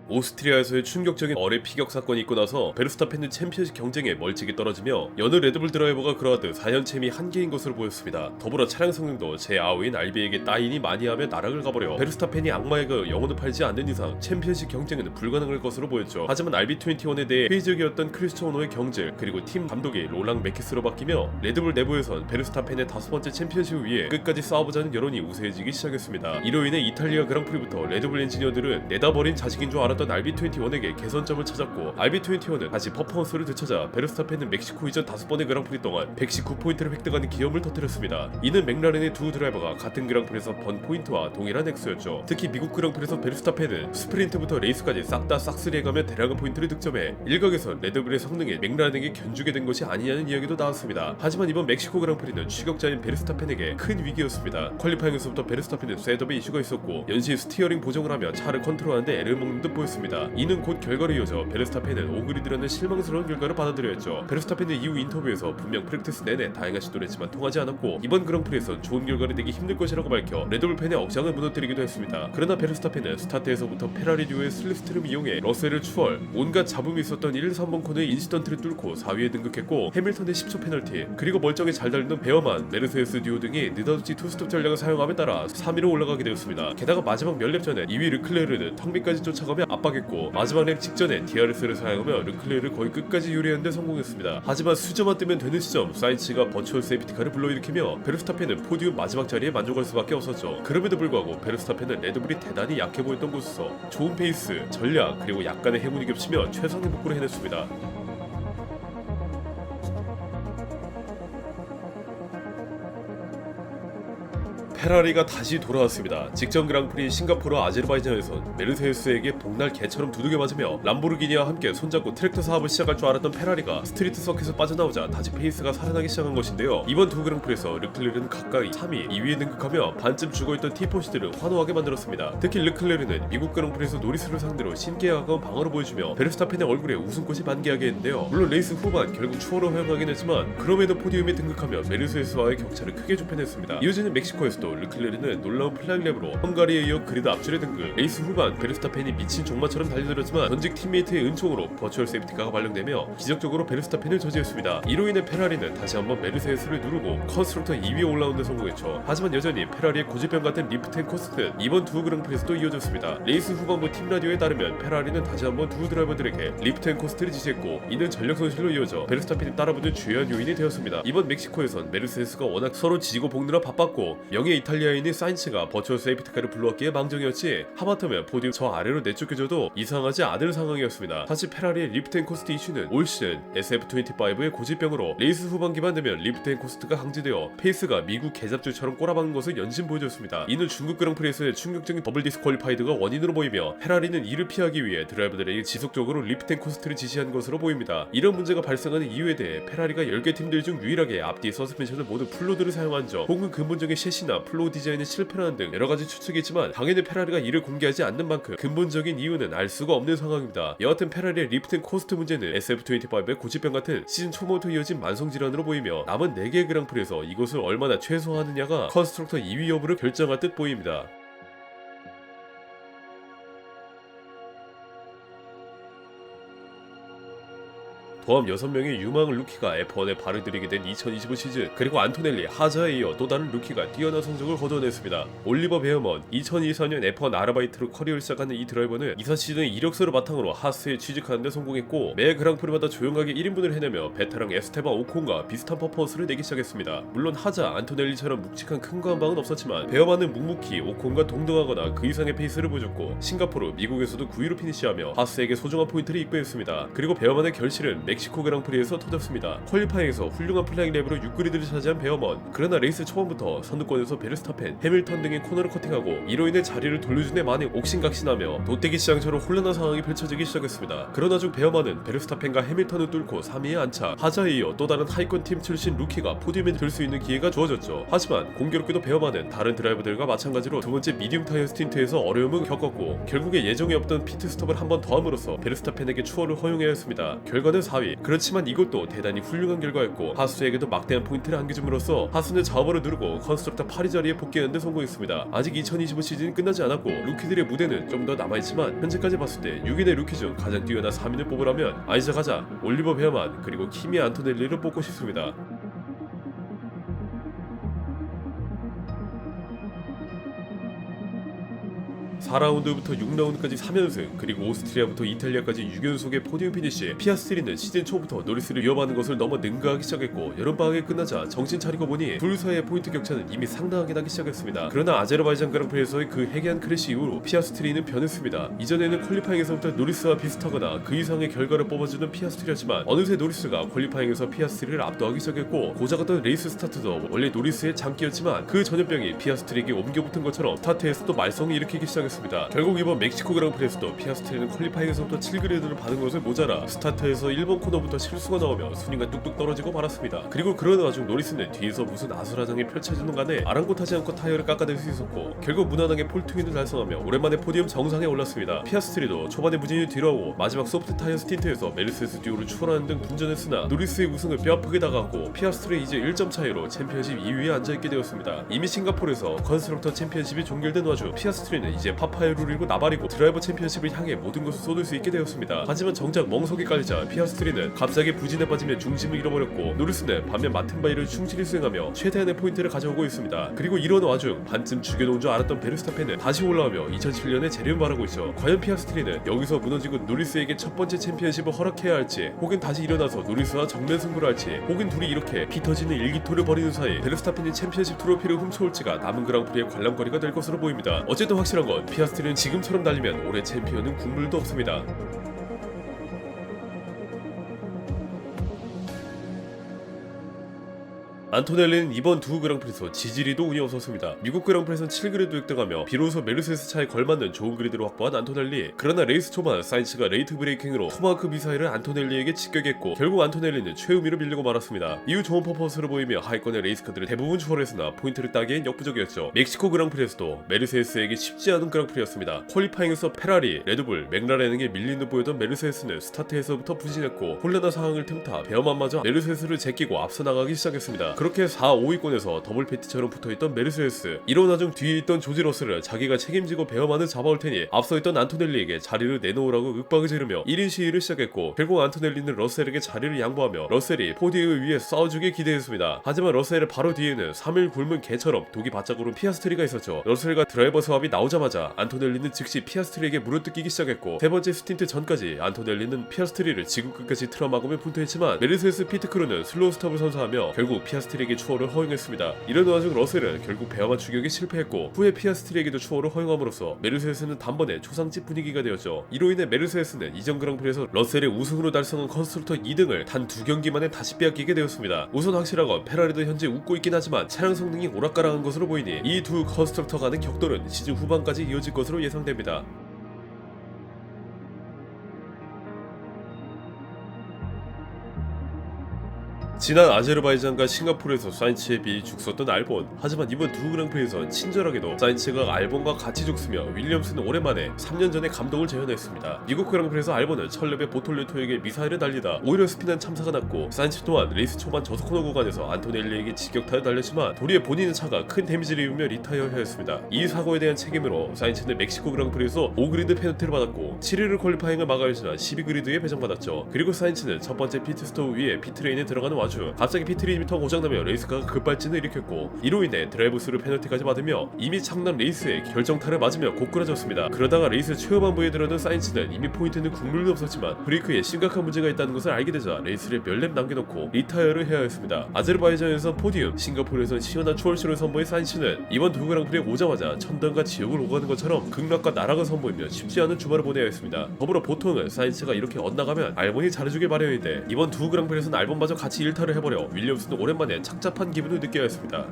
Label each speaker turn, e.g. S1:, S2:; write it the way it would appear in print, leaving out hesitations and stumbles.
S1: 오스트리아에서의 충격적인 어뢰 피격 사건이 있고 나서 베르스타펜은 챔피언십 경쟁에 멀찍이 떨어지며 여느 레드불 드라이버가 그러하듯 4연챔이 한계인 것으로 보였습니다. 더불어 차량 성능도 제 아우인 알비에게 따인이 많이 하며 나락을 가버려 베르스타펜이 악마의 그 영혼을 팔지 않는 이상 챔피언십 경쟁은 불가능할 것으로 보였죠. 하지만 RB21에 대해 회의적이었던 크리스토노의 경질 그리고 팀 감독이 롤랑 메키스로 바뀌며 레드불 내부에선 베르스타펜의 5번째 챔피언십을 위해 끝까지 싸워보자는 여론이 우세해지기 시작했습니다. 이로 인해 이탈리아 그랑프리부터 레드불 엔지니어들은 내다버린 자식인 줄 알았던 RB21에게 개선점을 찾았고 RB21은 다시 퍼포먼스를 되찾아 베르스타펜은 멕시코 이전 5번의 그랑프리 동안 119포인트를 획득하는 기염을 터뜨렸습니다. 이는 맥라렌의 두 드라이버가 같은 그랑프리에서 번 포인트와 동일한 액수였죠. 특히 미국 그랑프리에서 베르스타펜은 스프린트부터 레이스까지 싹 다 싹쓸이해가며 대량의 포인트를 득점해 일각에선 레드불의 성능에 맥라렌에게 견주게 된 것이 아니냐는 이야기도 나왔습니다. 하지만 이번 멕시코 그랑프리는 추격자인 베르스타펜에게 큰 위기였습니다. 퀄리파잉에서부터 베르스타펜은 셋업에 이슈가 있었고 연시 스티어링 보정을 하며 차를 컨트롤하는데 애를 먹는 듯 보였습니다. 이는 곧 결과로 이어져 베르스타펜은 오그리드라는 실망스러운 결과를 받아들여야 했죠. 베르스타펜은 이후 인터뷰에서 분명 프랙티스 내내 다양한 시도를 했지만 통하지 않았고 이번 그랑프리에선 좋은 결과를 내기 힘들 것이라고 밝혀 레드불 팬의 억장을 무너뜨리기도 했습니다. 그러나 베르스타펜은 스타트에서부터 페라리 듀오의 슬립스트림을 이용해 러셀을 추월, 온갖 잡음이 있었던 1, 3번 코너의 인시던트를 뚫고 4위에 등극했고 해밀턴의 10초 페널티 그리고 멀쩡히 잘 달리는 베어만, 메르세데스 듀오 등이 느닷없이 투스톱 전략을 사용함에 따라 3위로 올라가게 되었습니다. 게다가 마지막 몇 랩 전에 2위 르클레르는 턱밑까지 쫓아가며 압박했고 마지막 랩 직전에 DRS를 사용하며 르클레르를 거의 끝까지 유리하는 데 성공했습니다. 하지만 수저만 뜨면 되는 시점 사인츠가 버추얼 세이프티카를 불러일으키며 베르스타펜은 포디움 마지막 자리에 만족할 수밖에 없었죠. 그럼에도 불구하고 베르스타펜은 레드불이 대단히 약해 보였던 곳에서 좋은 페이스, 전략 그리고 약간의 행운이 겹치며 최선의 복구를 해냈습니다. 페라리가 다시 돌아왔습니다. 직전 그랑프리 싱가포르 아제르바이잔에선 메르세데스에게 복날 개처럼 두들겨 맞으며 람보르기니와 함께 손잡고 트랙터 사업을 시작할 줄 알았던 페라리가 스트리트 서킷에서 빠져나오자 다시 페이스가 살아나기 시작한 것인데요. 이번 두 그랑프리에서 르클레르는 각각 3위, 2위에 등극하며 반쯤 죽어있던 T4시들을 환호하게 만들었습니다. 특히 르클레르는 미국 그랑프리에서 노리스를 상대로 신기에 가까운 방어를 보여주며 베르스타펜의 얼굴에 웃음꽃이 반기하게 했는데요. 물론 레이스 후반 결국 추월을 허용하긴 했지만 그럼에도 포디움에 등극하며 메르세데스와의 격차를 크게 좁혀냈습니다. 이어지는 멕시코에서도 르클레르는 놀라운 플라잉랩으로 헝가리에 이어 그리드 앞줄에 등극 레이스 후반 베르스타펜이 미친 종마처럼 달려들었지만 전직 팀메이트의 은총으로 버추얼 세이프티카가 발령되며 기적적으로 베르스타펜을 저지했습니다. 이로 인해 페라리는 다시 한번 메르세데스를 누르고 컨스트럭터 2위에 올라온 데 성공했죠. 하지만 여전히 페라리의 고질병 같은 리프트 앤 코스트는 이번 두 그랑프리에서도 이어졌습니다. 레이스 후반부 팀 라디오에 따르면 페라리는 다시 한번 두 드라이버들에게 리프트 앤 코스트를 지시했고 이는 전력 손실로 이어져 베르스타펜이 따라붙는 주요한 요인이 되었습니다. 이번 멕시코에선 메르세데스가 워낙 서로 지지고 볶느라 바빴고 명예 이탈리아인인 사인츠가 버추얼 세이프티카를 불러왔기에 망정이었지 하마터면 포디움 저 아래로 내쫓겨져도 이상하지 않을 상황이었습니다. 사실 페라리의 리프트 앤 코스트 이슈는 올 시즌 SF25의 고질병으로 레이스 후반기만 되면 리프트 앤 코스트가 강제되어 페이스가 미국 개잡주처럼 꼬라박는 것을 연신 보여줬습니다. 이는 중국 그랑프리에서의 충격적인 더블 디스퀄리파이드가 원인으로 보이며 페라리는 이를 피하기 위해 드라이버들에게 지속적으로 리프트 앤 코스트를 지시한 것으로 보입니다. 이런 문제가 발생하는 이유에 대해 페라리가 10개 팀들 중 유일하게 앞뒤 서스펜션을 모두 플로드를 사용한 점 혹은 근본적인 셰시나 플로우 디자인의 실패라는 등 여러가지 추측이 있지만 당연히 페라리가 이를 공개하지 않는 만큼 근본적인 이유는 알 수가 없는 상황입니다. 여하튼 페라리의 리프트 앤 코스트 문제는 SF25의 고질병 같은 시즌 초부터 이어진 만성질환으로 보이며 남은 4개의 그랑프리에서 이것을 얼마나 최소화하느냐가 컨스트럭터 2위 여부를 결정할 듯 보입니다. 포함 6명의 유망 루키가 F1에 발을 들이게 된 2025 시즌 그리고 안토넬리, 하자에 이어 또 다른 루키가 뛰어난 성적을 거둬냈습니다. 올리버 베어먼 2024년 F1 아르바이트로 커리어를 시작하는 이 드라이버는 이사 시즌의 이력서를 바탕으로 하스에 취직하는 데 성공했고 매 그랑프리마다 조용하게 1인분을 해내며 베테랑 에스테반 오콘과 비슷한 퍼포먼스를 내기 시작했습니다. 물론 하자, 안토넬리처럼 묵직한 큰 거 한 방은 없었지만 베어먼은 묵묵히 오콘과 동등하거나 그 이상의 페이스를 보여줬고 싱가포르, 미국에서도 9위로 피니시하며 하스에게 소중한 포인트를 입고했습니다. 그리고 베어먼의 결실은 멕시코 그랑프리에서 터졌습니다. 퀄리파잉에서 훌륭한 플라잉 랩으로 6그리드를 차지한 베어먼 그러나 레이스 초반부터 선두권에서 베르스타펜, 해밀턴 등의 코너를 커팅하고 이로 인해 자리를 돌려준 데 많이 옥신각신하며 도떼기 시장처럼 혼란한 상황이 펼쳐지기 시작했습니다. 그러나 중 베어먼은 베르스타펜과 해밀턴을 뚫고 3위에 안착 하자에 이어 또 다른 하위권 팀 출신 루키가 포디움에 들 수 있는 기회가 주어졌죠. 하지만 공교롭게도 베어먼은 다른 드라이버들과 마찬가지로 두 번째 미디움 타이어 스틴트에서 어려움을 겪었고 결국에 예정에 없던 피트스톱을 한 번 더 함으로써 베르스타펜에게 추월을 허용해야 했습니다. 결과는 4위 하위. 그렇지만 이것도 대단히 훌륭한 결과였고 하수에게도 막대한 포인트를 안겨줌으로써 하수는 잡아를 누르고 컨스트럭터 8위 자리에 복귀하는 데 성공했습니다. 아직 2025 시즌이 끝나지 않았고 루키들의 무대는 좀 더 남아있지만 현재까지 봤을 때 6인의 루키 중 가장 뛰어난 3인을 뽑으라면 아이자 가자, 올리버 베어만, 그리고 키미 안토넬리를 뽑고 싶습니다. 4라운드부터 6라운드까지 3연승, 그리고 오스트리아부터 이탈리아까지 6연속의 포디움 피니시. 피아스트리는 시즌 초부터 노리스를 위협하는 것을 너무 능가하기 시작했고 여름방학이 끝나자 정신 차리고 보니 둘 사이의 포인트 격차는 이미 상당하게 나기 시작했습니다. 그러나 아제르바이잔 그랑프리에서의 그 해괴한 크래시 이후로 피아스트리는 변했습니다. 이전에는 퀄리파잉에서부터 노리스와 비슷하거나 그 이상의 결과를 뽑아주는 피아스트리였지만 어느새 노리스가 퀄리파잉에서 피아스트리를 압도하기 시작했고 고작했던 레이스 스타트도 원래 노리스의 장기였지만 그 전염병이 피아스트리에게 옮겨붙은 것처럼 스타트에서도 말썽을 일으키기 시작했습니다. 결국 이번 멕시코 그랑프리에서도 피아스트리는 퀄리파잉에서부터 7그레이드를 받은 것을 모자라 스타트에서 1번 코너부터 실수가 나오며 순위가 뚝뚝 떨어지고 말았습니다. 그리고 그러는 와중 노리스는 뒤에서 무슨 아수라장이 펼쳐지는 간에 아랑곳하지 않고 타이어를 깎아낼 수 있었고 결국 무난하게 폴트윈을 달성하며 오랜만에 포디움 정상에 올랐습니다. 피아스트리도 초반에 무진히 뒤로하고 마지막 소프트 타이어 스틴트에서 메르세스 듀오를 추월하는 등 분전했으나 노리스의 우승을 뼈아프게 다가갔고 피아스트리 이제 1점 차이로 챔피언십 2위에 앉아있게 되었습니다. 이미 싱가포르에서 컨스트럭터 챔피언십이 종결된 와중 피아스트리는 이제 파파이루리고 나발이고 드라이버 챔피언십을 향해 모든 것을 쏟을 수 있게 되었습니다. 하지만 정작 멍석이 깔리자 피아스트리는 갑자기 부진에 빠지며 중심을 잃어버렸고 노리스는 반면 맡은 바일을 충실히 수행하며 최대한의 포인트를 가져오고 있습니다. 그리고 이런 와중 반쯤 죽여놓은 줄 알았던 베르스타펜은 다시 올라오며 2007년에 재련발하고 있죠. 과연 피아스트리는 여기서 무너지고 노리스에게 첫 번째 챔피언십을 허락해야 할지, 혹은 다시 일어나서 노리스와 정면 승부를 할지, 혹은 둘이 이렇게 피 터지는 일기토를 벌이는 사이 베르스타펜이 챔피언십 트로피를 훔쳐올지가 남은 그랑프리의 관람거리가 될 것으로 보입니다. 어쨌든 확실한 건 피아스트리는 지금처럼 달리면 올해 챔피언은 국물도 없습니다. 안토넬리는 이번 두 그랑프리에서 지지리도 운이 없었습니다. 미국 그랑프리에서는 7그리드 획득하며 비로소 메르세스 차에 걸맞는 좋은 그리드를 확보한 안토넬리. 그러나 레이스 초반 사인츠가 레이트 브레이킹으로 토마호크 미사일을 안토넬리에게 직격했고 결국 안토넬리는 최우미로 밀리고 말았습니다. 이후 좋은 퍼포먼스를 보이며 하위권의 레이스카들을 대부분 추월했으나 포인트를 따기엔 역부족이었죠. 멕시코 그랑프리에서도 메르세스에게 쉽지 않은 그랑프리였습니다. 퀄리파잉에서 페라리, 레드불, 맥라렌에게 밀린 듯 보였던 메르세스는 스타트에서부터 부진했고 혼란한 상황을 틈타 베어만마저 메르세스를 제끼고 앞서 나가기 시작했습니다. 그렇게 4, 5위권에서 더블 패티처럼 붙어있던 메르세스. 이런 와중 뒤에 있던 조지 러셀을 자기가 책임지고 베어만을 잡아올 테니 앞서 있던 안토넬리에게 자리를 내놓으라고 윽박을 지르며 1인 시위를 시작했고 결국 안토넬리는 러셀에게 자리를 양보하며 러셀이 포디움 위에 싸워주길 기대했습니다. 하지만 러셀의 바로 뒤에는 3일 굶은 개처럼 독이 바짝으로 피아스트리가 있었죠. 러셀과 드라이버 스왑이 나오자마자 안토넬리는 즉시 피아스트리에게 물어뜯기기 시작했고 세 번째 스틴트 전까지 안토넬리는 피아스트리를 지구 끝까지 틀어막으며 분투했지만 메르세스 피트크루는 슬로우 스톱을 선사하며 결국 피아스트리에게 추월을 허용했습니다. 이런 와중 러셀은 결국 베어만 추격에 실패했고 후에 피아스트리에게도 추월을 허용함으로써 메르세스는 단번에 초상집 분위기가 되었죠. 이로 인해 메르세스는 이전 그랑프리에서 러셀의 우승으로 달성한 컨스트럭터 2등을 단 2경기 만에 다시 빼앗기게 되었습니다. 우선 확실한 건 페라리도 현재 웃고 있긴 하지만 차량 성능이 오락가락한 것으로 보이니 이 두 컨스트럭터 간의 격돌은 시즌 후반까지 이어질 것으로 예상됩니다. 지난 아제르바이잔과 싱가포르에서 사인츠에 비해 죽었던 알본. 하지만 이번 두 그랑프리에선 친절하게도 사인츠가 알본과 같이 죽으며 윌리엄스는 오랜만에 3년 전의 감동을 재현했습니다. 미국 그랑프리에서 알본은 철렙의 보톨레토에게 미사일을 날리다 오히려 스피드한 참사가 났고 사인츠 또한 레이스 초반 저속코너 구간에서 안토넬리에게 직격타를 날렸지만 도리어 본인의 차가 큰 데미지를 입으며 리타이어해야 했습니다. 이 사고에 대한 책임으로 사인츠는 멕시코 그랑프리에서 5그리드 페널티를 받았고 7위를 퀄리파잉을 막아야 했지만 12그리드에 배정받았죠. 그리고 사인츠는 첫 번째 피트스톱 위에 피트레인에 들어가는 와중 갑자기 피트리미터가 고장나며 레이스카가 급발진을 일으켰고 이로 인해 드라이브 스루 페널티까지 받으며 이미 창난 레이스에 결정타를 맞으며 고꾸라졌습니다. 그러다가 레이스 최후반부에 들어든 사인츠는 이미 포인트는 국물도 없었지만 브레이크에 심각한 문제가 있다는 것을 알게 되자 레이스를 몇 랩 남겨놓고 리타이어를 해야 했습니다. 아제르바이잔에서 포디움, 싱가포르에서 시원한 추월시를 선보인 사인츠는 이번 두 그랑프리에 오자마자 천당과 지옥을 오가는 것처럼 극락과 나락을 선보이며 쉽지 않은 주말을 보내야 했습니다. 더불어 보통은 사인츠가 이렇게 엇나가면 알본이 잘해주길 마련인데 이번 두 그랑프리에서는 알본마저 같이 일탈을 해버려 윌리엄스는 오랜만에 착잡한 기분을 느껴야 했습니다.